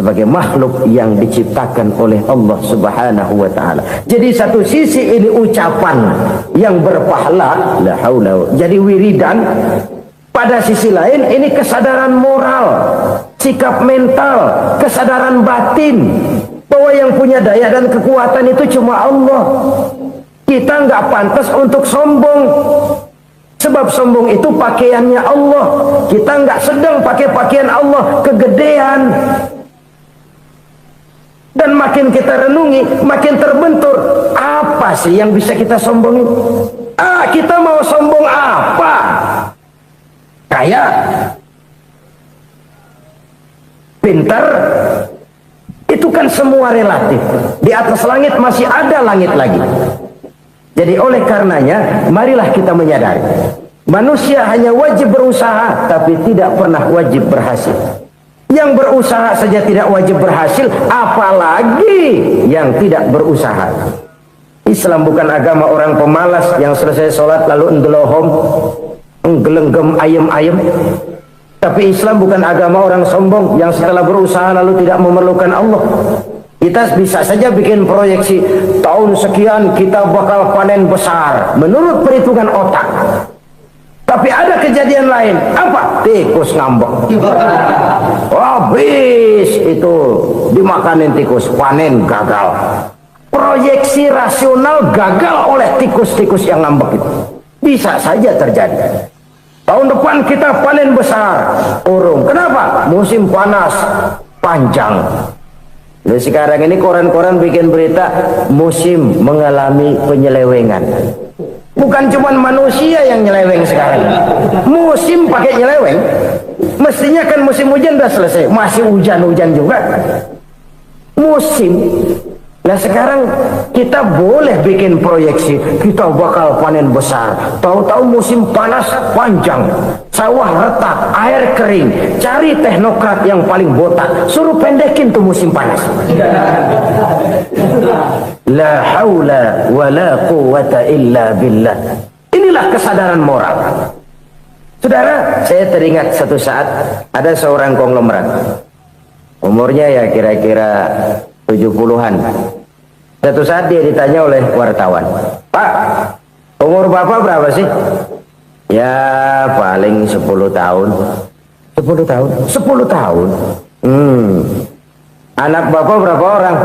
sebagai makhluk yang diciptakan oleh Allah Subhanahu wa taala. Jadi satu sisi ini ucapan yang berpahala, la haula, jadi wiridan. Pada sisi lain ini kesadaran moral, sikap mental, kesadaran batin bahwa yang punya daya dan kekuatan itu cuma Allah. Kita nggak pantas untuk sombong. Sebab sombong itu pakaiannya Allah. Kita nggak sedang pakai pakaian Allah, kegedean. Dan makin kita renungi, makin terbentur. Apa sih yang bisa kita sombongin? Kita mau sombong apa? Kaya? Pintar? Itu kan semua relatif. Di atas langit masih ada langit lagi. Jadi oleh karenanya, marilah kita menyadari. Manusia hanya wajib berusaha, tapi tidak pernah wajib berhasil. Yang berusaha saja tidak wajib berhasil, apalagi yang tidak berusaha. Islam bukan agama orang pemalas yang selesai sholat lalu endelohom, enggelenggem ayem-ayem. Tapi Islam bukan agama orang sombong yang setelah berusaha lalu tidak memerlukan Allah. Kita bisa saja bikin proyeksi, tahun sekian kita bakal panen besar menurut perhitungan otak. Tapi ada kejadian lain. Apa? Tikus ngambek. Habis itu dimakanin tikus, panen gagal. Proyeksi rasional gagal oleh tikus-tikus yang ngambek itu. Bisa saja terjadi. Tahun depan kita panen besar, urung. Kenapa? Musim panas panjang. Jadi sekarang ini koran-koran bikin berita musim mengalami penyelewengan. Bukan cuma manusia yang nyeleweng sekarang. Musim pakai nyeleweng. Mestinya kan musim hujan udah selesai, masih hujan-hujan juga. Musim. Nah sekarang kita boleh bikin proyeksi, kita bakal panen besar. Tahu-tahu musim panas panjang, sawah retak, air kering. Cari teknokrat yang paling botak, suruh pendekin tuh musim panas. La haula wala quwata illa billah. Inilah kesadaran moral. Saudara, saya teringat satu saat ada seorang konglomerat. Umurnya ya kira-kira 70-an. Satu saat dia ditanya oleh wartawan, "Pak, umur Bapak berapa sih?" "Ya paling 10 tahun." 10 tahun? 10 tahun? Anak Bapak berapa orang?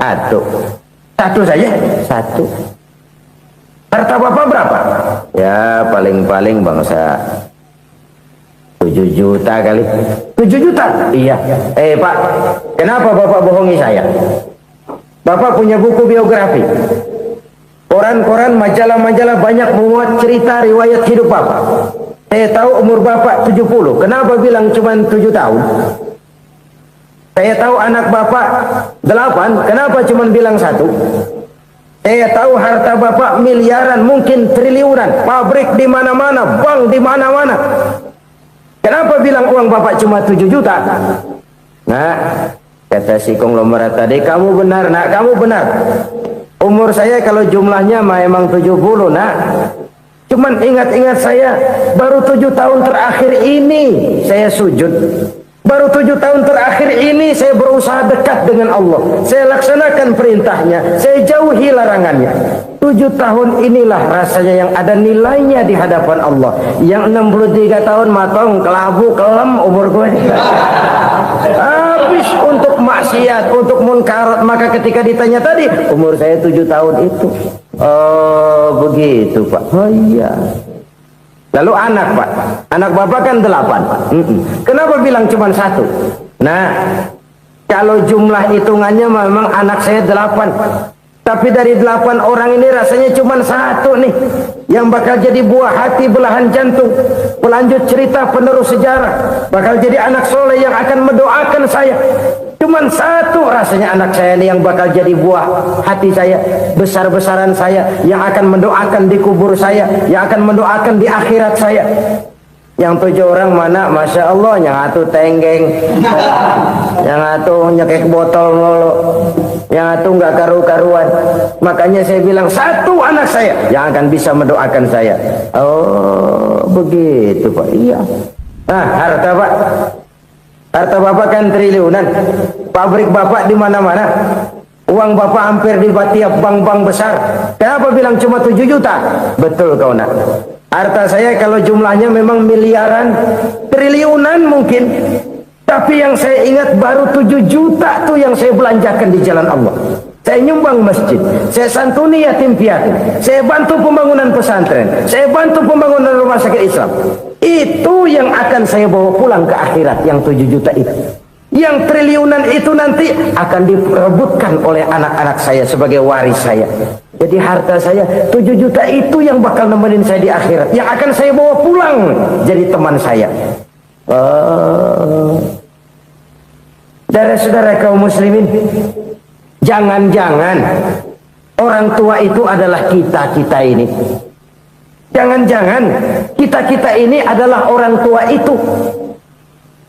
Satu. Satu saja? Satu. Harta Bapak berapa? Ya paling-paling bangsa 7 7 juta kali. 7 juta? Iya. Pak, kenapa Bapak bohongi saya? Bapak punya buku biografi. Koran-koran, majalah-majalah banyak memuat cerita riwayat hidup Bapak. Saya tahu umur Bapak 70. Kenapa bilang cuma 7 tahun? Saya tahu anak Bapak 8. Kenapa cuma bilang 1? Saya tahu harta Bapak miliaran, mungkin triliunan, pabrik di mana-mana, bank di mana-mana. Kenapa bilang uang Bapak cuma 7 juta? Nah, kata si konglomerat tadi, kamu benar nak, kamu benar. Umur saya kalau jumlahnya memang 70 nak. Cuman ingat-ingat saya, baru 7 tahun terakhir ini saya sujud. Baru 7 tahun terakhir ini saya berusaha dekat dengan Allah. Saya laksanakan perintahnya, saya jauhi larangannya. 7 tahun inilah rasanya yang ada nilainya di hadapan Allah. Yang 63 tahun matong, kelabu, kelem umur gue. Habis untuk maksiat, untuk munkarat. Maka ketika ditanya tadi, umur saya 7 tahun itu. Oh begitu Pak. Oh iya. Lalu anak Pak, anak Bapak kan 8. Kenapa bilang cuma 1? Nah, kalau jumlah hitungannya memang anak saya 8. Tapi dari 8 orang ini rasanya cuma 1 nih yang bakal jadi buah hati, belahan jantung, pelanjut cerita, penerus sejarah, bakal jadi anak soleh yang akan mendoakan saya. Cuman 1 rasanya anak saya ini yang bakal jadi buah hati saya, besar-besaran saya, yang akan mendoakan di kubur saya, yang akan mendoakan di akhirat saya. Yang 7 orang mana, Masya Allah, yang 1 tenggeng, yang 1 nyekek botol mulu, yang 1 nggak karu-karuan. Makanya saya bilang 1 anak saya yang akan bisa mendoakan saya. Oh begitu Pak. Iya. Nah, harta Pak, harta Bapak kan triliunan, pabrik Bapak di mana-mana, uang Bapak hampir di tiap bank-bank besar. Kenapa bilang cuma 7 juta? Betul kau nak. Harta saya kalau jumlahnya memang miliaran, triliunan mungkin. Tapi yang saya ingat baru 7 juta tuh yang saya belanjakan di jalan Allah. Saya nyumbang masjid, saya santuni yatim piatu, saya bantu pembangunan pesantren, saya bantu pembangunan rumah sakit Islam. Itu yang akan saya bawa pulang ke akhirat, yang 7 juta itu. Yang triliunan itu nanti akan diperebutkan oleh anak-anak saya sebagai waris saya. Jadi harta saya 7 juta itu yang bakal nemenin saya di akhirat, yang akan saya bawa pulang jadi teman saya. Saudara-saudara kaum muslimin, jangan-jangan orang tua itu adalah kita-kita ini. Jangan-jangan kita-kita ini adalah orang tua itu.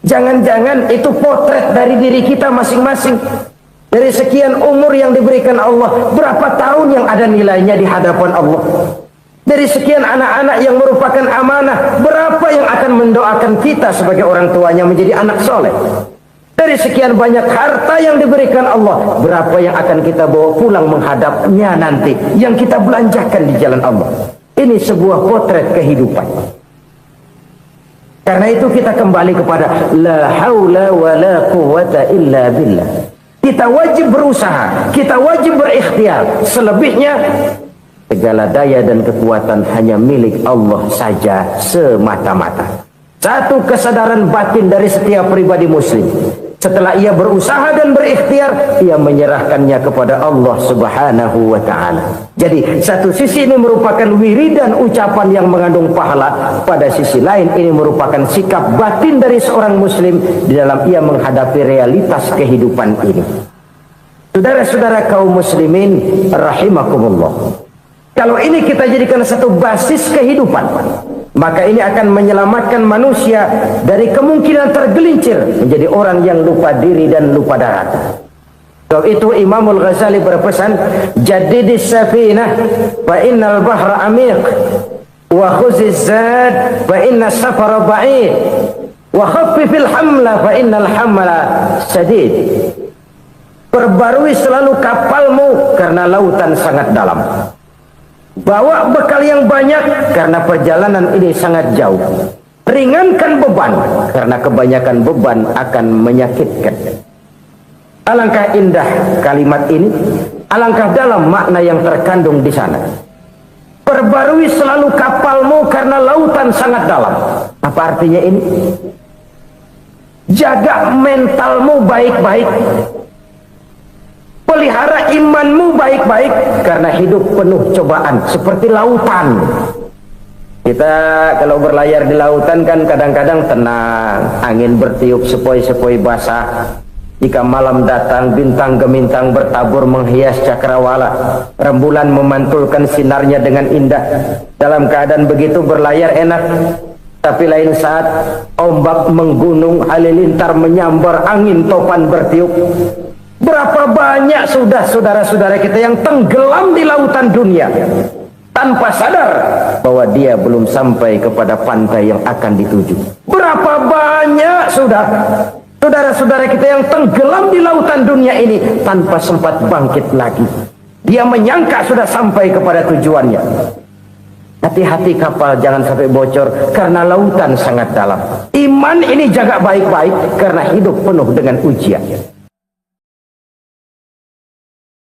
Jangan-jangan itu potret dari diri kita masing-masing. Dari sekian umur yang diberikan Allah, berapa tahun yang ada nilainya di hadapan Allah? Dari sekian anak-anak yang merupakan amanah, berapa yang akan mendoakan kita sebagai orang tuanya menjadi anak soleh? Dari sekian banyak harta yang diberikan Allah, berapa yang akan kita bawa pulang menghadapnya nanti, yang kita belanjakan di jalan Allah? Ini sebuah potret kehidupan. Karena itu kita kembali kepada la haula wa la quwwata illa billah. Kita wajib berusaha, kita wajib berikhtiar. Selebihnya segala daya dan kekuatan hanya milik Allah saja semata-mata. Satu kesadaran batin dari setiap pribadi muslim. Setelah ia berusaha dan berikhtiar, ia menyerahkannya kepada Allah Subhanahu wa ta'ala. Jadi satu sisi ini merupakan wiridan ucapan yang mengandung pahala, pada sisi lain ini merupakan sikap batin dari seorang muslim di dalam ia menghadapi realitas kehidupan ini. Saudara-saudara kaum muslimin rahimakumullah, kalau ini kita jadikan satu basis kehidupan, maka ini akan menyelamatkan manusia dari kemungkinan tergelincir menjadi orang yang lupa diri dan lupa darat. Sebab itu Imamul Ghazali berpesan, jadidis safinah fa innal bahra amiq, wa khuziz zad fa inna safara ba'id, wa khaffifil hamla fa innal hamla sadid. Perbarui selalu kapalmu karena lautan sangat dalam. Bawa bekal yang banyak karena perjalanan ini sangat jauh. Ringankan beban karena kebanyakan beban akan menyakitkan. Alangkah indah kalimat ini, alangkah dalam makna yang terkandung di sana. Perbarui selalu kapalmu karena lautan sangat dalam. Apa artinya ini? Jaga mentalmu baik-baik, pelihara imanmu baik-baik, karena hidup penuh cobaan seperti lautan. Kita kalau berlayar di lautan kan kadang-kadang tenang, angin bertiup sepoi-sepoi basah. Jika malam datang, bintang gemintang bertabur menghias cakrawala, rembulan memantulkan sinarnya dengan indah. Dalam keadaan begitu berlayar enak, tapi lain saat ombak menggunung, halilintar menyambar, angin topan bertiup. Berapa banyak sudah saudara-saudara kita yang tenggelam di lautan dunia tanpa sadar bahwa dia belum sampai kepada pantai yang akan dituju. Berapa banyak sudah saudara-saudara kita yang tenggelam di lautan dunia ini tanpa sempat bangkit lagi. Dia menyangka sudah sampai kepada tujuannya. Hati-hati kapal jangan sampai bocor karena lautan sangat dalam. Iman ini jaga baik-baik karena hidup penuh dengan ujian.